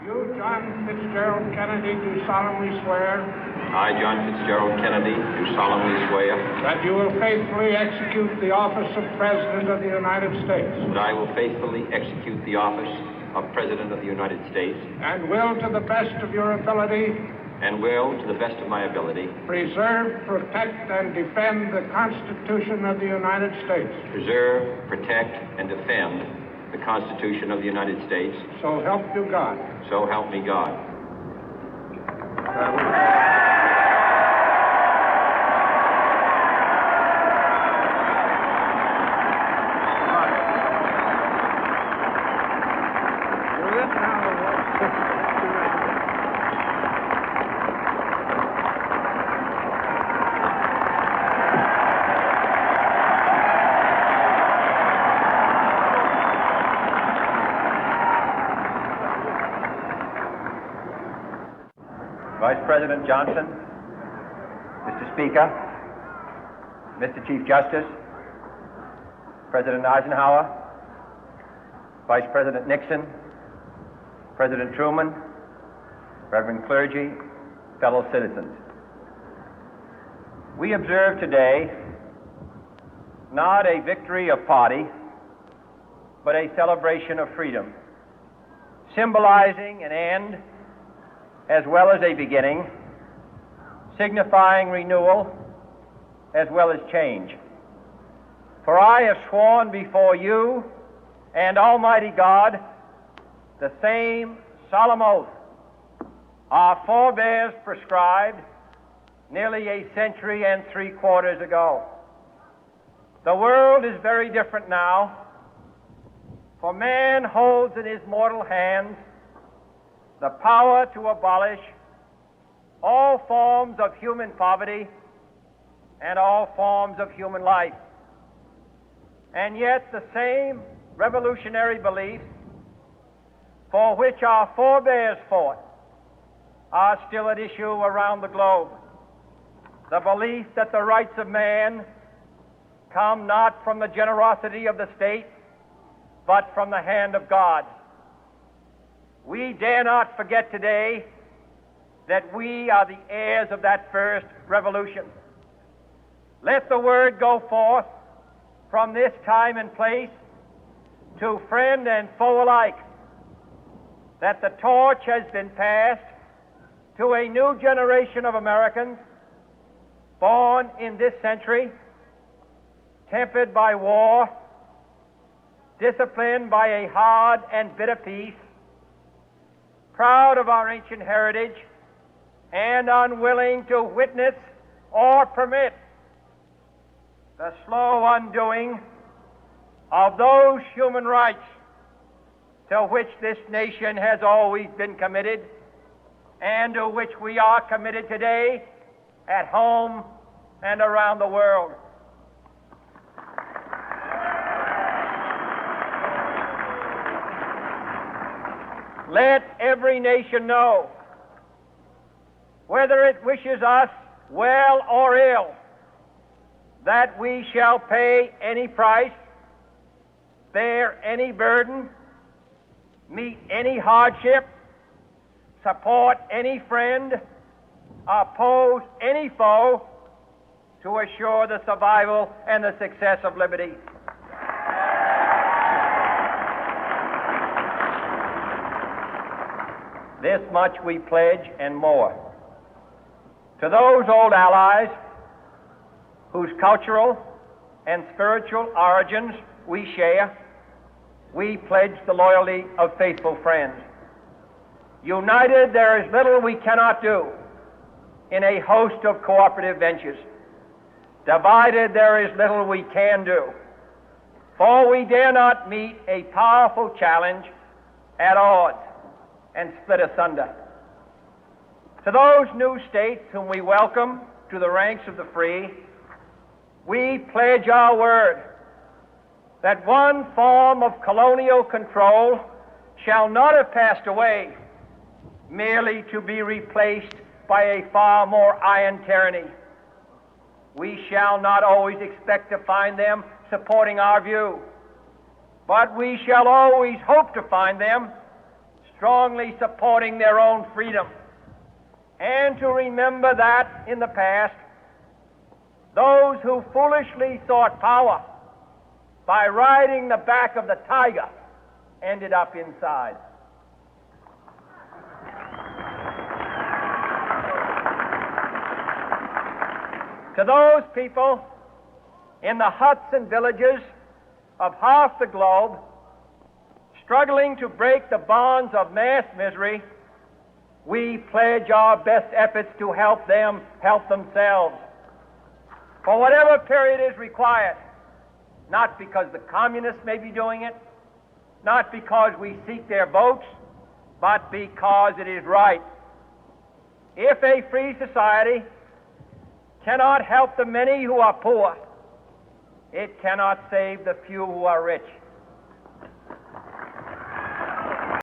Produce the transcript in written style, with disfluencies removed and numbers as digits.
You, John Fitzgerald Kennedy, do solemnly swear I, John Fitzgerald Kennedy, do solemnly swear that you will faithfully execute the office of President of the United States that I will faithfully execute the office of President of the United States and will, to the best of your ability, and will, to the best of my ability, preserve, protect, and defend the Constitution of the United States. preserve, protect, and defend the Constitution of the United States. So help you God. So help me God. Vice President Johnson, Mr. Speaker, Mr. Chief Justice, President Eisenhower, Vice President Nixon, President Truman, Reverend clergy, fellow citizens. We observe today not a victory of party, but a celebration of freedom, symbolizing an end as well as a beginning, signifying renewal as well as change. For I have sworn before you and Almighty God the same solemn oath our forebears prescribed nearly a century and 3/4 ago. The world is very different now, for man holds in his mortal hands the power to abolish all forms of human poverty and all forms of human life. And yet the same revolutionary beliefs for which our forebears fought are still at issue around the globe. The belief that the rights of man come not from the generosity of the state, but from the hand of God. We dare not forget today that we are the heirs of that first revolution. Let the word go forth from this time and place to friend and foe alike that the torch has been passed to a new generation of Americans born in this century, tempered by war, disciplined by a hard and bitter peace, proud of our ancient heritage, and unwilling to witness or permit the slow undoing of those human rights to which this nation has always been committed and to which we are committed today at home and around the world. Let every nation know, whether it wishes us well or ill, that we shall pay any price, bear any burden, meet any hardship, support any friend, oppose any foe to assure the survival and the success of liberty. This much we pledge and more. To those old allies whose cultural and spiritual origins we share, we pledge the loyalty of faithful friends. United, there is little we cannot do in a host of cooperative ventures. Divided, there is little we can do, for we dare not meet a powerful challenge at odds and split asunder. To those new states whom we welcome to the ranks of the free, we pledge our word that one form of colonial control shall not have passed away, merely to be replaced by a far more iron tyranny. We shall not always expect to find them supporting our view, but we shall always hope to find them strongly supporting their own freedom, and to remember that in the past, those who foolishly sought power by riding the back of the tiger ended up inside. To those people in the huts and villages of half the globe struggling to break the bonds of mass misery, we pledge our best efforts to help them help themselves for whatever period is required, not because the communists may be doing it, not because we seek their votes, but because it is right. If a free society cannot help the many who are poor, it cannot save the few who are rich.